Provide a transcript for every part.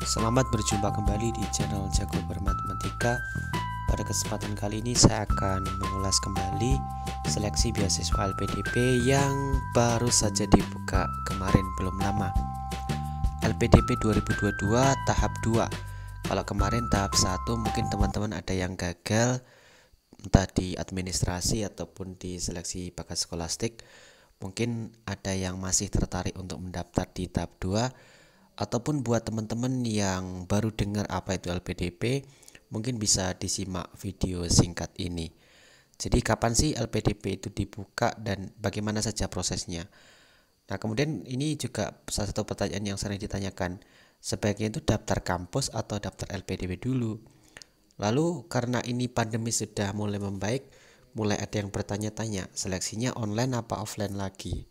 Selamat berjumpa kembali di channel Jago Bermatematika. Pada kesempatan kali ini saya akan mengulas kembali seleksi beasiswa LPDP yang baru saja dibuka kemarin belum lama. LPDP 2022 tahap 2. Kalau kemarin tahap 1 mungkin teman-teman ada yang gagal entah di administrasi ataupun di seleksi bakat skolastik. Mungkin ada yang masih tertarik untuk mendaftar di tahap 2. Ataupun buat teman-teman yang baru dengar apa itu LPDP, mungkin bisa disimak video singkat ini. Jadi kapan sih LPDP itu dibuka dan bagaimana saja prosesnya? Nah, kemudian ini juga salah satu pertanyaan yang sering ditanyakan. Sebaiknya itu daftar kampus atau daftar LPDP dulu? Lalu karena ini pandemi sudah mulai membaik, mulai ada yang bertanya-tanya, seleksinya online apa offline lagi?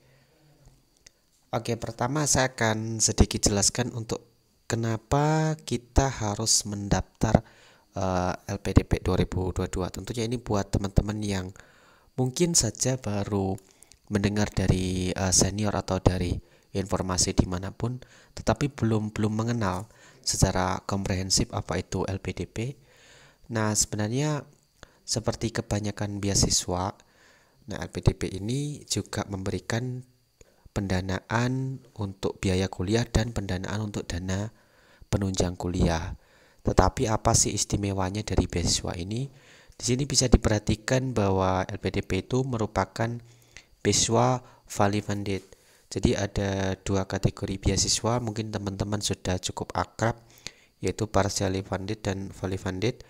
Oke, pertama saya akan sedikit jelaskan untuk kenapa kita harus mendaftar LPDP 2022. Tentunya ini buat teman-teman yang mungkin saja baru mendengar dari senior atau dari informasi dimanapun, tetapi belum mengenal secara komprehensif apa itu LPDP. Nah, sebenarnya seperti kebanyakan beasiswa, nah LPDP ini juga memberikan pendanaan untuk biaya kuliah dan pendanaan untuk dana penunjang kuliah. Tetapi apa sih istimewanya dari beasiswa ini? Di sini bisa diperhatikan bahwa LPDP itu merupakan beasiswa fully funded. Jadi ada dua kategori beasiswa, mungkin teman-teman sudah cukup akrab, yaitu partially funded dan fully funded.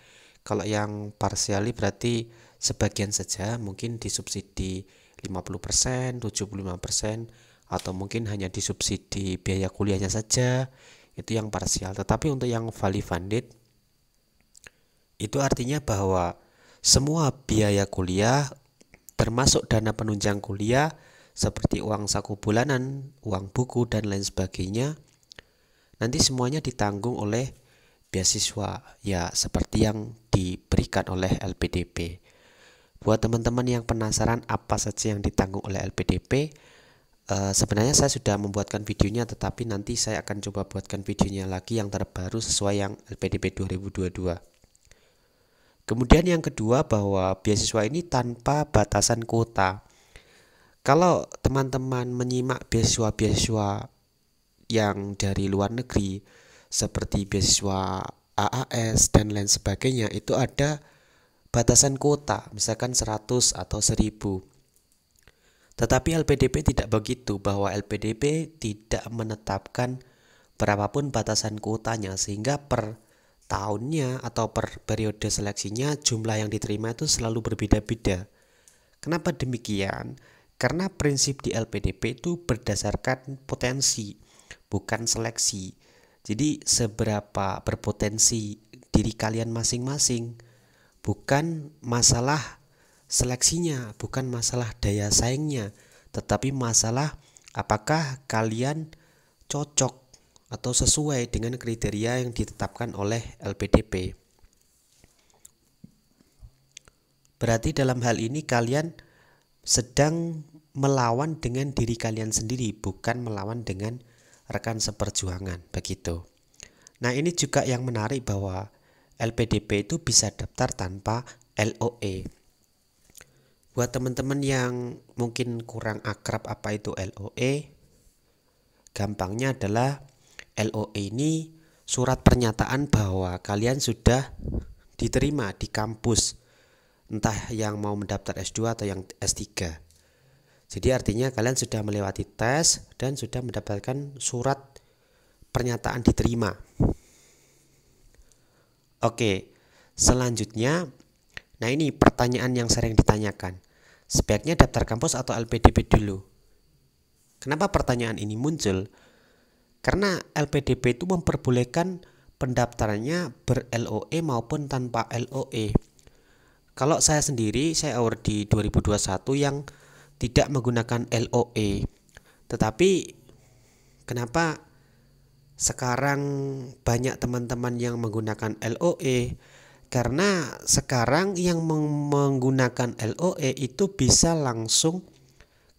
Kalau yang partially berarti sebagian saja, mungkin disubsidi 50%, 75%, atau mungkin hanya disubsidi biaya kuliahnya saja, itu yang parsial. Tetapi untuk yang fully funded itu artinya bahwa semua biaya kuliah termasuk dana penunjang kuliah seperti uang saku bulanan, uang buku dan lain sebagainya, nanti semuanya ditanggung oleh beasiswa, ya seperti yang diberikan oleh LPDP. Buat teman-teman yang penasaran apa saja yang ditanggung oleh LPDP, sebenarnya saya sudah membuatkan videonya, tetapi nanti saya akan coba buatkan videonya lagi yang terbaru sesuai yang LPDP 2022. Kemudian yang kedua, bahwa beasiswa ini tanpa batasan kuota. Kalau teman-teman menyimak beasiswa-beasiswa yang dari luar negeri seperti beasiswa AAS dan lain sebagainya, itu ada batasan kuota, misalkan 100 atau 1000. Tetapi LPDP tidak begitu, bahwa LPDP tidak menetapkan berapapun batasan kuotanya, sehingga per tahunnya atau per periode seleksinya jumlah yang diterima itu selalu berbeda-beda. Kenapa demikian? Karena prinsip di LPDP itu berdasarkan potensi, bukan seleksi. Jadi seberapa berpotensi diri kalian masing-masing, bukan masalah seleksinya, bukan masalah daya saingnya, tetapi masalah apakah kalian cocok atau sesuai dengan kriteria yang ditetapkan oleh LPDP. Berarti dalam hal ini kalian sedang melawan dengan diri kalian sendiri, bukan melawan dengan rekan seperjuangan, begitu. Nah, ini juga yang menarik bahwa LPDP itu bisa daftar tanpa LOE. Buat teman-teman yang mungkin kurang akrab apa itu LOE, gampangnya adalah LOE ini surat pernyataan bahwa kalian sudah diterima di kampus, entah yang mau mendaftar S2 atau yang S3. Jadi artinya kalian sudah melewati tes dan sudah mendapatkan surat pernyataan diterima. Oke, selanjutnya, nah ini pertanyaan yang sering ditanyakan. Sebaiknya daftar kampus atau LPDP dulu? Kenapa pertanyaan ini muncul? Karena LPDP itu memperbolehkan pendaftarannya ber-LOE maupun tanpa LOE. Kalau saya sendiri, saya award di 2021 yang tidak menggunakan LOE. Tetapi kenapa sekarang banyak teman-teman yang menggunakan LOE? Karena sekarang yang menggunakan LOE itu bisa langsung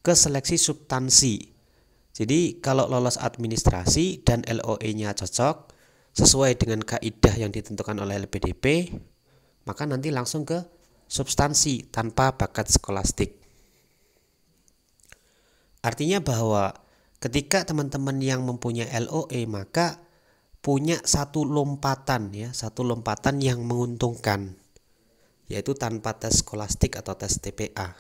ke seleksi substansi. Jadi kalau lolos administrasi dan LOE-nya cocok, sesuai dengan kaidah yang ditentukan oleh LPDP, maka nanti langsung ke substansi tanpa bakat skolastik. Artinya bahwa ketika teman-teman yang mempunyai LOE maka punya satu lompatan yang menguntungkan, yaitu tanpa tes skolastik atau tes TPA.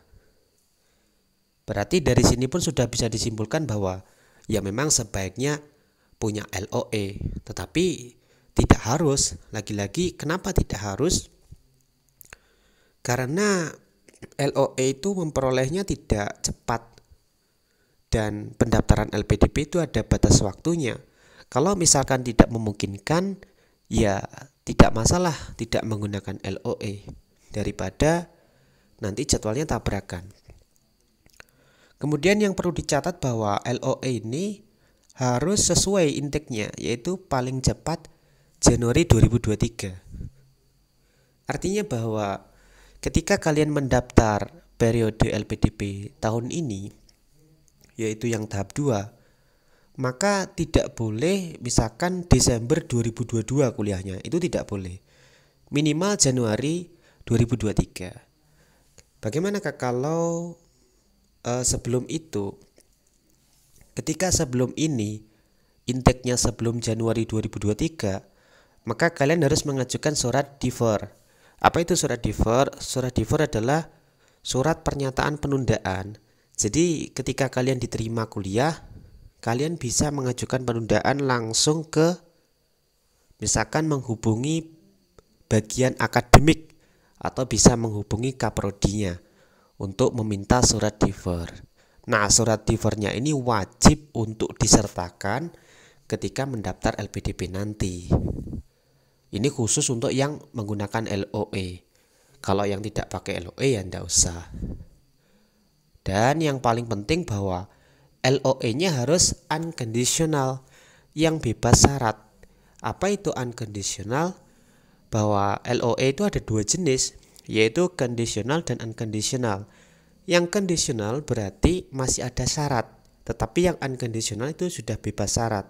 Berarti dari sini pun sudah bisa disimpulkan bahwa ya memang sebaiknya punya LOE, tetapi tidak harus. Lagi-lagi kenapa tidak harus? Karena LOE itu memperolehnya tidak cepat dan pendaftaran LPDP itu ada batas waktunya. Kalau misalkan tidak memungkinkan, ya tidak masalah tidak menggunakan LOE daripada nanti jadwalnya tabrakan. Kemudian yang perlu dicatat bahwa LOE ini harus sesuai intake-nya, yaitu paling cepat Januari 2023. Artinya bahwa ketika kalian mendaftar periode LPDP tahun ini, yaitu yang tahap 2, maka tidak boleh misalkan Desember 2022 kuliahnya, itu tidak boleh. Minimal Januari 2023. Bagaimanakah kalau sebelum itu, ketika sebelum ini intake-nya sebelum Januari 2023, maka kalian harus mengajukan surat defer. Apa itu surat defer? Surat defer adalah surat pernyataan penundaan. Jadi ketika kalian diterima kuliah, kalian bisa mengajukan penundaan langsung ke misalkan menghubungi bagian akademik atau bisa menghubungi kaprodinya untuk meminta surat defer. Nah, surat defernya ini wajib untuk disertakan ketika mendaftar LPDP nanti. Ini khusus untuk yang menggunakan LOE. Kalau yang tidak pakai LOE ya enggak usah. Dan yang paling penting bahwa LOE-nya harus unconditional, yang bebas syarat. Apa itu unconditional? Bahwa LOE itu ada dua jenis, yaitu conditional dan unconditional. Yang conditional berarti masih ada syarat, tetapi yang unconditional itu sudah bebas syarat.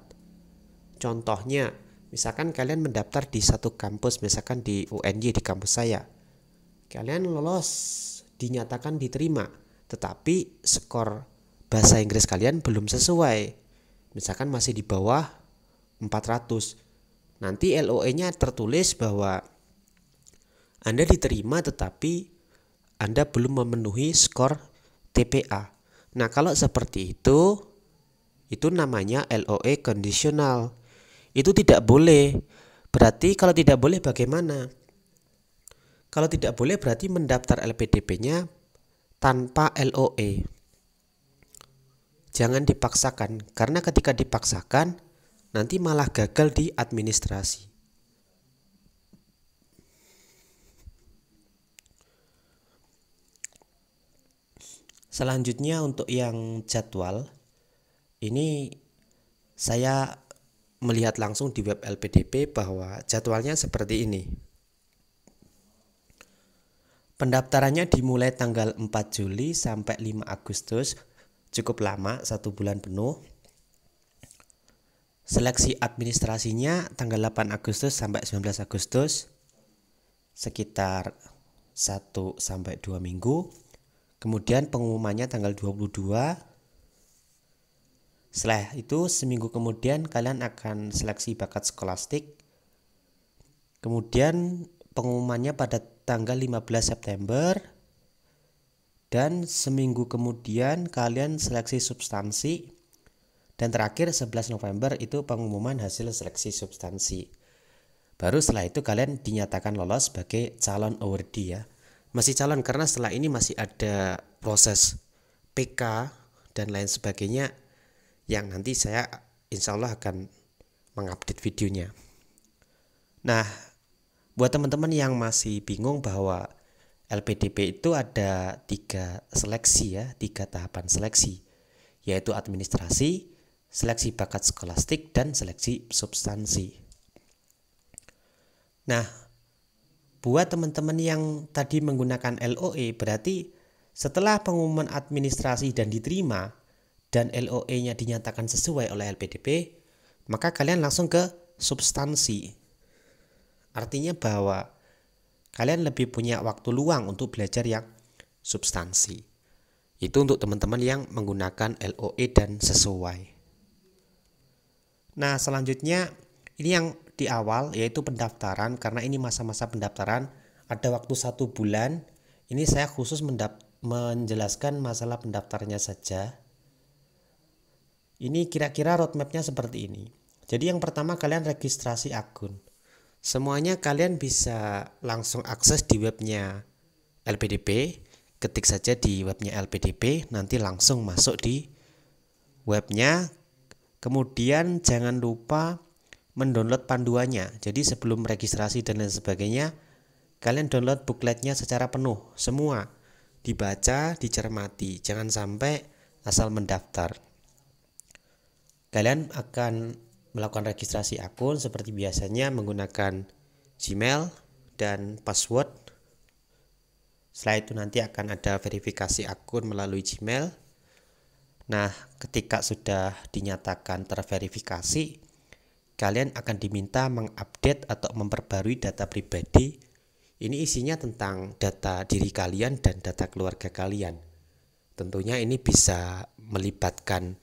Contohnya, misalkan kalian mendaftar di satu kampus, misalkan di UNY, di kampus saya. Kalian lolos, dinyatakan diterima, tetapi skor bahasa Inggris kalian belum sesuai. Misalkan masih di bawah 400. Nanti LOE-nya tertulis bahwa Anda diterima tetapi Anda belum memenuhi skor TPA. Nah, kalau seperti itu namanya LOE conditional. Itu tidak boleh. Berarti kalau tidak boleh bagaimana? Kalau tidak boleh berarti mendaftar LPDP-nya tanpa LOE. Jangan dipaksakan, karena ketika dipaksakan nanti malah gagal di administrasi. Selanjutnya untuk yang jadwal, ini saya melihat langsung di web LPDP bahwa jadwalnya seperti ini. Pendaftarannya dimulai tanggal 4 Juli sampai 5 Agustus, cukup lama, 1 bulan penuh. Seleksi administrasinya tanggal 8 Agustus sampai 19 Agustus, sekitar 1 sampai 2 minggu. Kemudian pengumumannya tanggal 22. Setelah itu seminggu kemudian kalian akan seleksi bakat skolastik. Kemudian pengumumannya pada tanggal 15 September. Dan seminggu kemudian kalian seleksi substansi. Dan terakhir 11 November itu pengumuman hasil seleksi substansi. Baru setelah itu kalian dinyatakan lolos sebagai calon awardee ya. Masih calon karena setelah ini masih ada proses PK dan lain sebagainya yang nanti saya insya Allah akan mengupdate videonya. Nah, buat teman-teman yang masih bingung bahwa LPDP itu ada 3 seleksi ya, 3 tahapan seleksi, yaitu administrasi, seleksi bakat skolastik, dan seleksi substansi. Nah, buat teman-teman yang tadi menggunakan LOE, berarti setelah pengumuman administrasi dan diterima dan LOE-nya dinyatakan sesuai oleh LPDP, maka kalian langsung ke substansi. Artinya bahwa kalian lebih punya waktu luang untuk belajar yang substansi. Itu untuk teman-teman yang menggunakan LOE dan sesuai. Nah, selanjutnya ini yang di awal yaitu pendaftaran. Karena ini masa-masa pendaftaran, ada waktu 1 bulan. Ini saya khusus menjelaskan masalah pendaftarnya saja. Ini kira-kira roadmapnya seperti ini. Jadi yang pertama kalian registrasi akun. Semuanya kalian bisa langsung akses di webnya LPDP. Ketik saja di webnya LPDP, nanti langsung masuk di webnya. Kemudian jangan lupa mendownload panduannya. Jadi sebelum registrasi dan lain sebagainya, kalian download bookletnya secara penuh. Semua dibaca, dicermati. Jangan sampai asal mendaftar. Kalian akan melakukan registrasi akun seperti biasanya menggunakan Gmail dan password. Setelah itu nanti akan ada verifikasi akun melalui Gmail. Nah, ketika sudah dinyatakan terverifikasi, kalian akan diminta mengupdate atau memperbarui data pribadi. Ini isinya tentang data diri kalian dan data keluarga kalian. Tentunya ini bisa melibatkan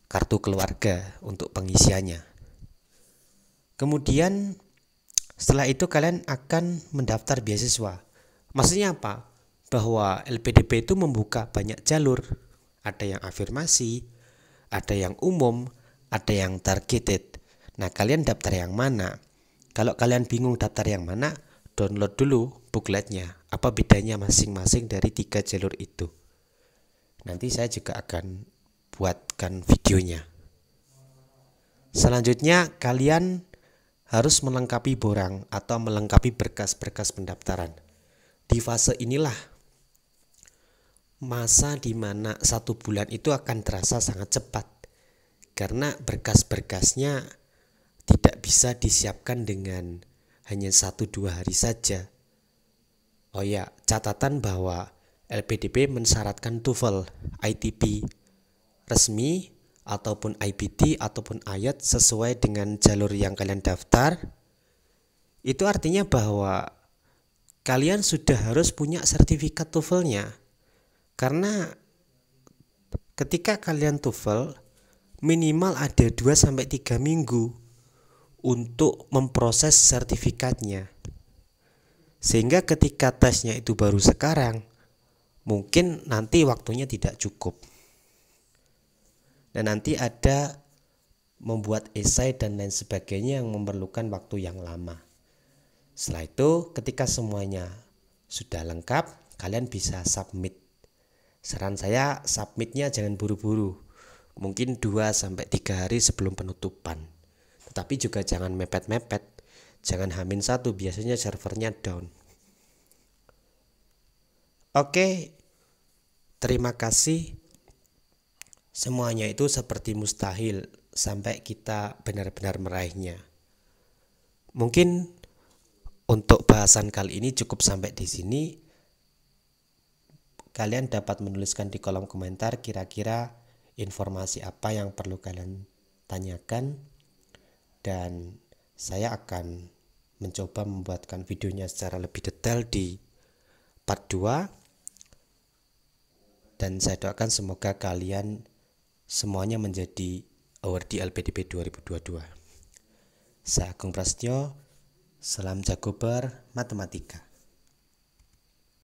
kartu keluarga untuk pengisiannya. Kemudian setelah itu kalian akan mendaftar beasiswa. Maksudnya apa? Bahwa LPDP itu membuka banyak jalur. Ada yang afirmasi, ada yang umum, ada yang targeted. Nah, kalian daftar yang mana? Kalau kalian bingung daftar yang mana, download dulu bookletnya. Apa bedanya masing-masing dari 3 jalur itu? Nanti saya juga akan buatkan videonya. Selanjutnya kalian harus melengkapi borang atau melengkapi berkas-berkas pendaftaran. Di fase inilah masa di mana 1 bulan itu akan terasa sangat cepat, karena berkas-berkasnya tidak bisa disiapkan dengan hanya 1-2 hari saja. Oh ya, catatan bahwa LPDP mensyaratkan TOEFL, ITP resmi ataupun IBT ataupun IELTS sesuai dengan jalur yang kalian daftar. Itu artinya bahwa kalian sudah harus punya sertifikat TOEFL-nya. Karena ketika kalian TOEFL minimal ada 2-3 minggu untuk memproses sertifikatnya. Sehingga ketika tesnya itu baru sekarang, mungkin nanti waktunya tidak cukup. Dan nanti ada membuat esai dan lain sebagainya yang memerlukan waktu yang lama. Setelah itu ketika semuanya sudah lengkap, kalian bisa submit. Saran saya submitnya jangan buru-buru. Mungkin 2-3 hari sebelum penutupan. Tetapi juga jangan mepet-mepet. Jangan H-1, biasanya servernya down. Oke, terima kasih. Semuanya itu seperti mustahil sampai kita benar-benar meraihnya. Mungkin untuk bahasan kali ini cukup sampai di sini. Kalian dapat menuliskan di kolom komentar kira-kira informasi apa yang perlu kalian tanyakan, dan saya akan mencoba membuatkan videonya secara lebih detail di part 2. Dan saya doakan semoga kalian semuanya menjadi awardee LPDP 2022. Saya Agung Prasetyo, salam Jagobar Matematika.